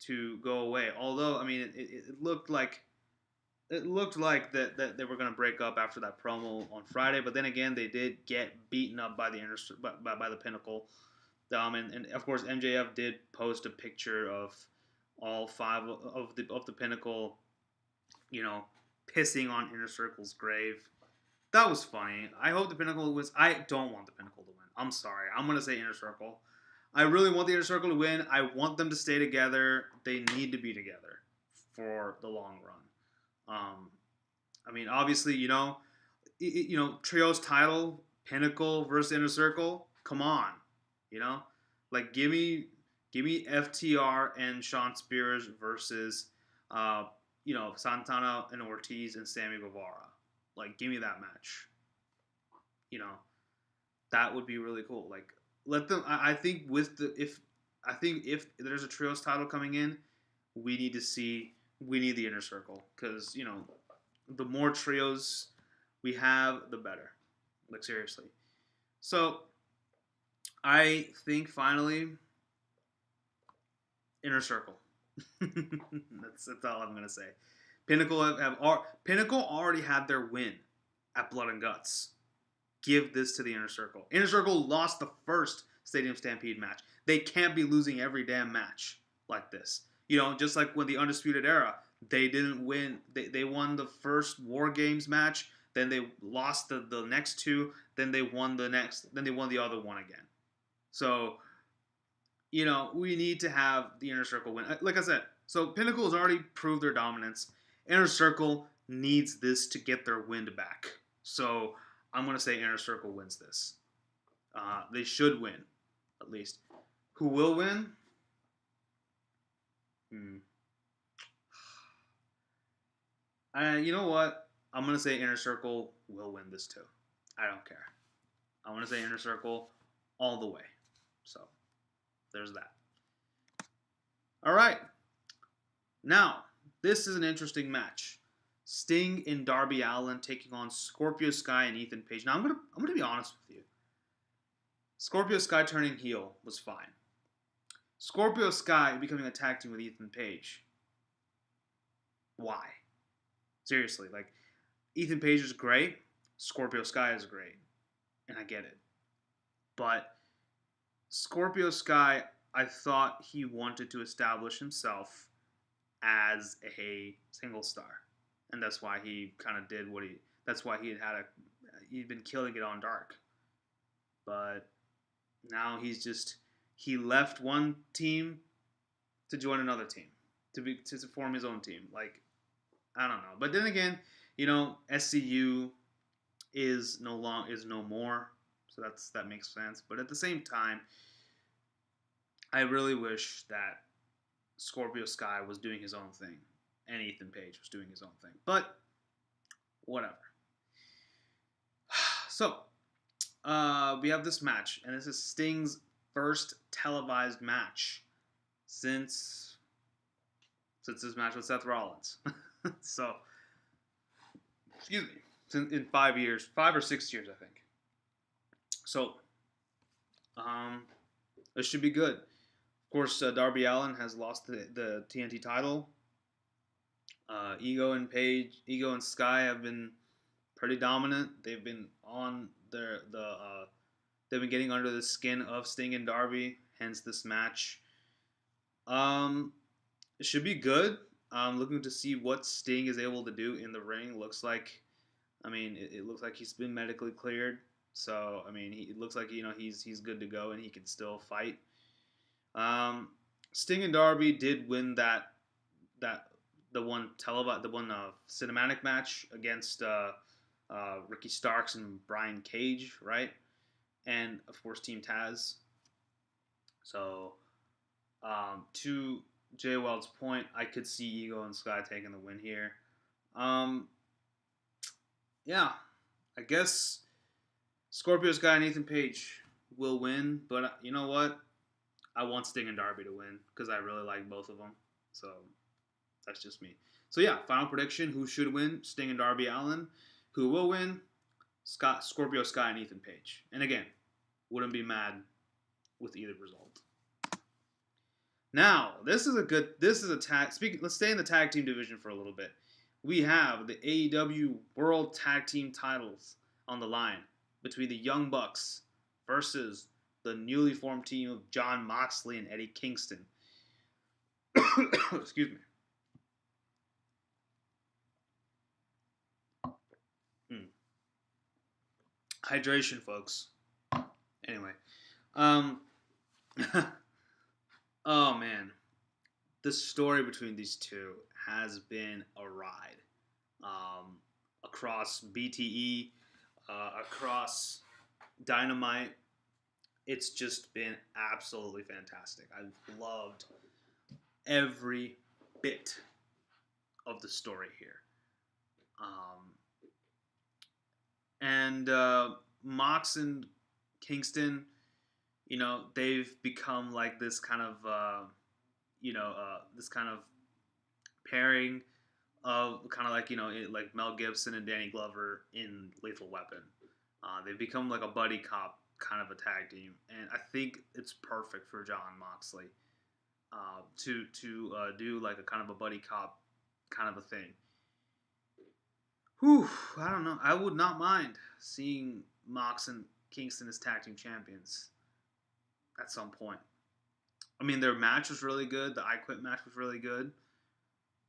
to go away. Although, I mean, it looked like that they were going to break up after that promo on Friday. But then again, they did get beaten up by the by the Pinnacle. And of course, MJF did post a picture of all 5 of the Pinnacle, pissing on Inner Circle's grave. That was funny. I hope the Pinnacle wins. I don't want the Pinnacle to win. I'm sorry. I'm going to say Inner Circle. I really want the Inner Circle to win. I want them to stay together. They need to be together for the long run. I mean, obviously, Trio's title, Pinnacle versus Inner Circle. Come on, like give me FTR and Shawn Spears versus, Santana and Ortiz and Sammy Guevara. Like, give me that match. That would be really cool. Like, let them. I think if there's a trios title coming in, we need the Inner Circle because the more trios we have, the better. Like, seriously. So I think finally Inner Circle. that's all I'm gonna say. Pinnacle Pinnacle already had their win at Blood and Guts. Give this to the Inner Circle. Inner Circle lost the first Stadium Stampede match. They can't be losing every damn match like this. Just like when the Undisputed Era, they didn't win. They won the first War Games match, then they lost the next 2, then they won the other one again. So, we need to have the Inner Circle win. Like I said, so Pinnacle has already proved their dominance. Inner Circle needs this to get their wind back. So I'm going to say Inner Circle wins this. They should win, at least. Who will win? You know what? I'm going to say Inner Circle will win this too. I don't care. I want to say Inner Circle all the way. So, there's that. All right. Now, this is an interesting match. Sting and Darby Allin taking on Scorpio Sky and Ethan Page. Now, I'm gonna be honest with you. Scorpio Sky turning heel was fine. Scorpio Sky becoming a tag team with Ethan Page. Why? Seriously, like, Ethan Page is great. Scorpio Sky is great. And I get it. But Scorpio Sky, I thought he wanted to establish himself as a single star. And that's why he kind of did that's why he'd been killing it on Dark. But now he left one team to join another team, to form his own team. Like, I don't know. But then again, SCU is no more. So that makes sense. But at the same time, I really wish that Scorpio Sky was doing his own thing and Ethan Page was doing his own thing. But whatever. So, we have this match, and this is Sting's first televised match since his match with Seth Rollins. So, excuse me, in 5 years, 5 or 6 years, I think. So, this should be good. Of course, Darby Allin has lost the TNT title. Ego and Sky have been pretty dominant. They've been on they've been getting under the skin of Sting and Darby, hence this match. Um, it should be good. I'm looking to see what Sting is able to do in the ring. It looks like he's been medically cleared. So it looks like he's good to go and he can still fight. Um, Sting and Darby did win that the one cinematic match against Ricky Starks and Brian Cage, right? And of course Team Taz. So to Jay Weld's point, I could see Ego and Sky taking the win here. Um, yeah, I guess Scorpio Sky and Ethan Page will win, but you know what? I want Sting and Darby to win because I really like both of them. So that's just me. So yeah, final prediction: who should win? Sting and Darby Allin. Who will win? Scorpio Sky and Ethan Page. And again, wouldn't be mad with either result. Now, this is a tag. Let's stay in the tag team division for a little bit. We have the AEW World Tag Team titles on the line between the Young Bucks versus the newly formed team of Jon Moxley and Eddie Kingston. Excuse me. Hydration, folks. Anyway, oh man, the story between these two has been a ride. Across BTE, across Dynamite, it's just been absolutely fantastic. I've loved every bit of the story here. And Mox and Kingston, they've become like this kind of, this kind of pairing of kind of like, like Mel Gibson and Danny Glover in Lethal Weapon. They've become like a buddy cop kind of a tag team, and I think it's perfect for Jon Moxley to do like a kind of a buddy cop kind of a thing. Whew, I don't know. I would not mind seeing Mox and Kingston as tag team champions at some point. Their match was really good. The I Quit match was really good.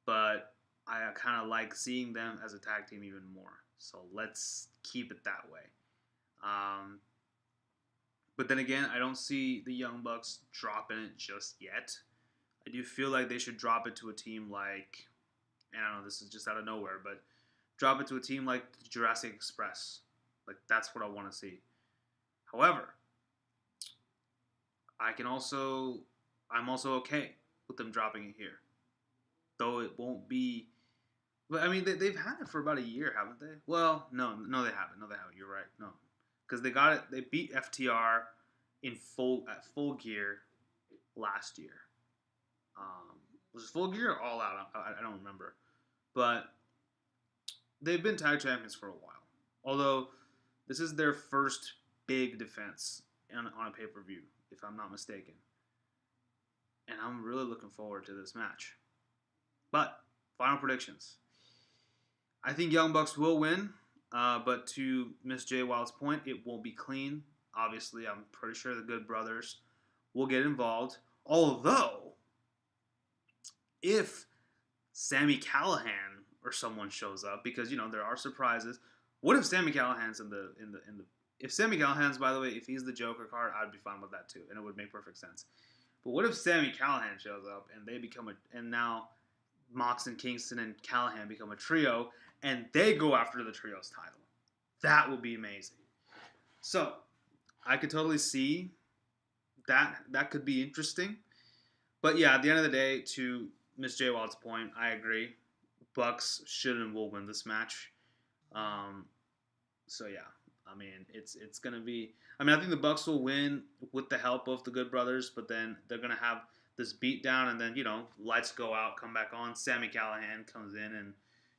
But I kind of like seeing them as a tag team even more. So let's keep it that way. But then again, I don't see the Young Bucks dropping it just yet. I do feel like they should drop it to a team like, I don't know, this is just out of nowhere, but drop it to a team like Jurassic Express. Like, that's what I want to see. However, I'm also okay with them dropping it here. Though it won't be... But, they've had it for about a year, haven't they? Well, no, they haven't. You're right. No. Because they beat FTR at Full Gear last year. Was it Full Gear or All Out? I don't remember. But they've been tag champions for a while. Although, this is their first big defense on a pay-per-view, if I'm not mistaken. And I'm really looking forward to this match. But, final predictions. I think Young Bucks will win, but to Miss J. Wild's point, it won't be clean. Obviously, I'm pretty sure the Good Brothers will get involved. Although, if Sami Callihan or someone shows up, because there are surprises. What if Sami Callihan's if Sami Callihan's, by the way, if he's the Joker card, I'd be fine with that too, and it would make perfect sense. But what if Sami Callihan shows up and they become and now Mox and Kingston and Callihan become a trio, and they go after the trios title? That would be amazing. So, I could totally see that. That could be interesting. But yeah, at the end of the day, to Miss J. Wild's point, I agree. Bucks should and will win this match. So yeah, it's gonna be. I think the Bucks will win with the help of the Good Brothers, but then they're gonna have this beatdown, and then lights go out, come back on. Sami Callihan comes in and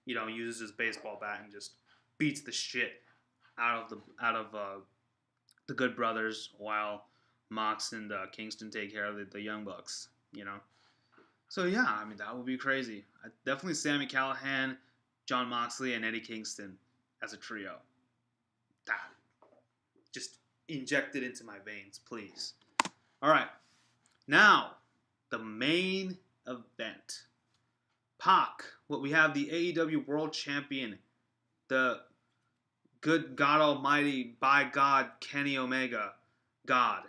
uses his baseball bat and just beats the shit out of the Good Brothers, while Mox and Kingston take care of the Young Bucks. So yeah, that would be crazy. Definitely Sami Callihan, Jon Moxley, and Eddie Kingston as a trio. Ah, just inject it into my veins, please. All right. Now, the main event. Pac, what we have the AEW World Champion, the good God Almighty, by God, Kenny Omega, God,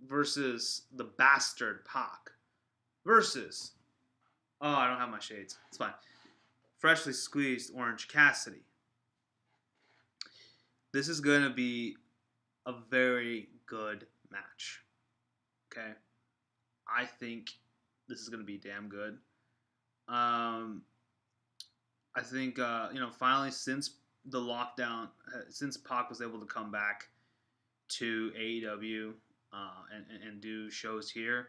versus the bastard Pac, versus, oh, I don't have my shades. It's fine. Freshly squeezed Orange Cassidy. This is going to be a very good match. Okay? I think this is going to be damn good. I think, finally, since the lockdown, since Pac was able to come back to AEW and do shows here,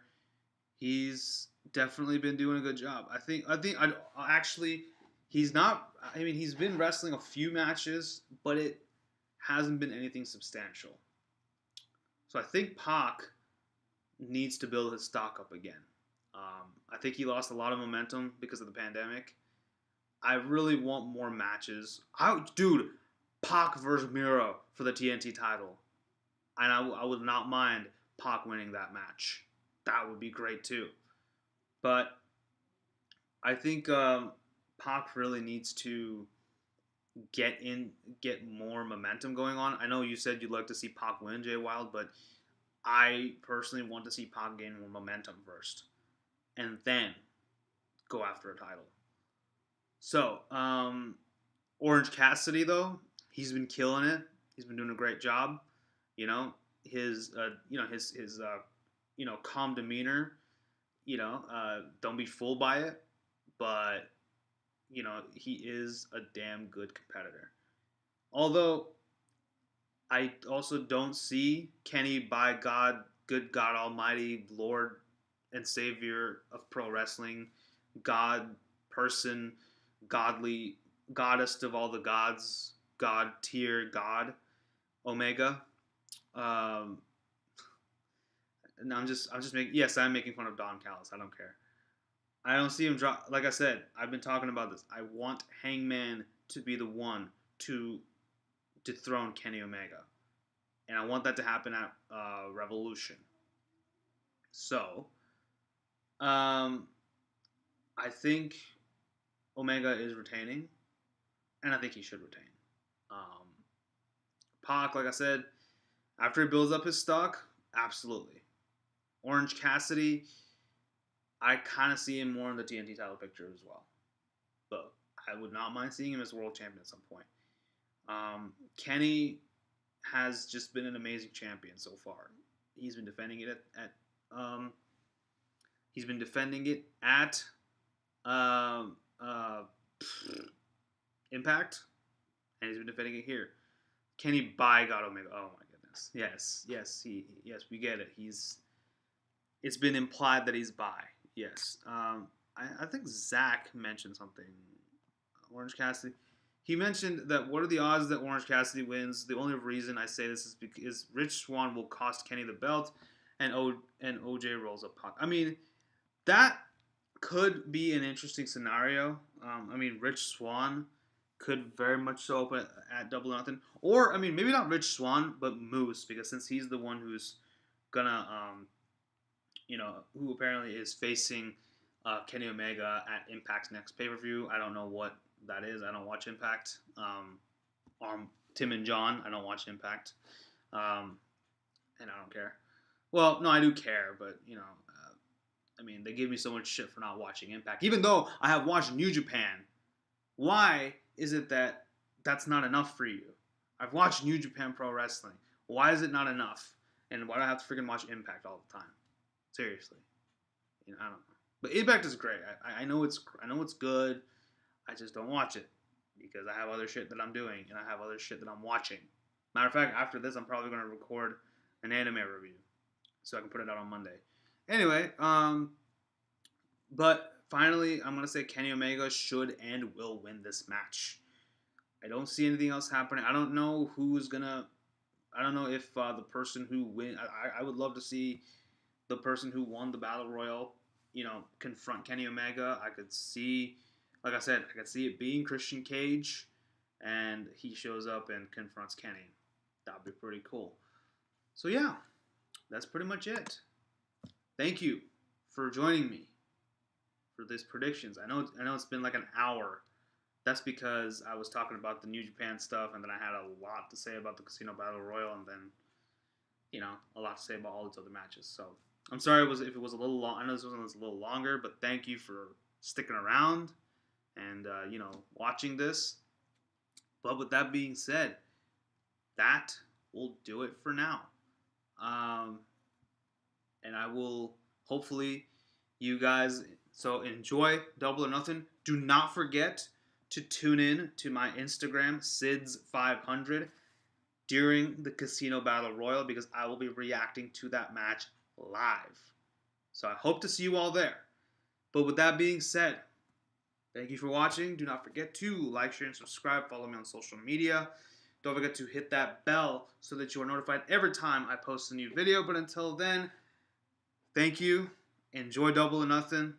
he's definitely been doing a good job. I think actually, he's not, I mean, he's been wrestling a few matches, but it hasn't been anything substantial. So I think Pac needs to build his stock up again. I think he lost a lot of momentum because of the pandemic. I really want more matches. Dude, Pac versus Miro for the TNT title. And I would not mind Pac winning that match. That would be great too. But I think Pac really needs to get more momentum going on. I know you said you'd like to see Pac win, Jay Wild, but I personally want to see Pac gain more momentum first, and then go after a title. So, Orange Cassidy though, he's been killing it. He's been doing a great job. His calm demeanor. Don't be fooled by it. But he is a damn good competitor. Although I also don't see Kenny, by God, good God Almighty, Lord and Savior of pro wrestling, God, person, godly, goddess of all the gods, God tier, God, Omega. And I'm just making. Yes, I'm making fun of Don Callis. I don't care. I don't see him drop. Like I said, I've been talking about this. I want Hangman to be the one to dethrone Kenny Omega, and I want that to happen at Revolution. So, I think Omega is retaining, and I think he should retain. Pac, like I said, after he builds up his stock, absolutely. Orange Cassidy, I kind of see him more in the TNT title picture as well. But I would not mind seeing him as world champion at some point. Kenny has just been an amazing champion so far. He's been defending it at Impact, and he's been defending it here. Kenny, by God Omega. Oh my goodness. Yes, we get it. It's been implied that he's bi. Yes. I think Zach mentioned something. Orange Cassidy. He mentioned that what are the odds that Orange Cassidy wins? The only reason I say this is because Rich Swann will cost Kenny the belt, and OJ rolls up Pac. I mean, that could be an interesting scenario. Rich Swann could very much so open at Double or Nothing. Or, maybe not Rich Swann, but Moose, because since he's the one who's gonna, who apparently is facing Kenny Omega at Impact's next pay-per-view. I don't know what that is. I don't watch Impact. Tim and John, I don't watch Impact. And I don't care. Well, no, I do care, but, they give me so much shit for not watching Impact. Even though I have watched New Japan, why is it that that's not enough for you? I've watched New Japan Pro Wrestling. Why is it not enough? And why do I have to freaking watch Impact all the time? Seriously. I don't know. But Impact is great. I know it's good. I just don't watch it because I have other shit that I'm doing and I have other shit that I'm watching. Matter of fact, after this, I'm probably going to record an anime review so I can put it out on Monday. Anyway, but finally, I'm going to say Kenny Omega should and will win this match. I don't see anything else happening. I don't know I don't know if the person who win. I would love to see the person who won the Battle Royal, confront Kenny Omega. I could see like I said, I could see it being Christian Cage, and he shows up and confronts Kenny. That'd be pretty cool. So yeah, that's pretty much it. Thank you for joining me for this predictions. I know it's been like an hour. That's because I was talking about the New Japan stuff, and then I had a lot to say about the Casino Battle Royal, and then a lot to say about all these other matches. So I'm sorry if it was a little long. I know this was a little longer, but thank you for sticking around and watching this. But with that being said, that will do it for now. And I will hopefully you guys enjoy Double or Nothing. Do not forget to tune in to my Instagram Sids500 during the Casino Battle Royal because I will be reacting to that match live. So I hope to see you all there. But with that being said, thank you for watching. Do not forget to like, share, and subscribe. Follow me on social media. Don't forget to hit that bell so that you are notified every time I post a new video. But until then, thank you. Enjoy Double or Nothing.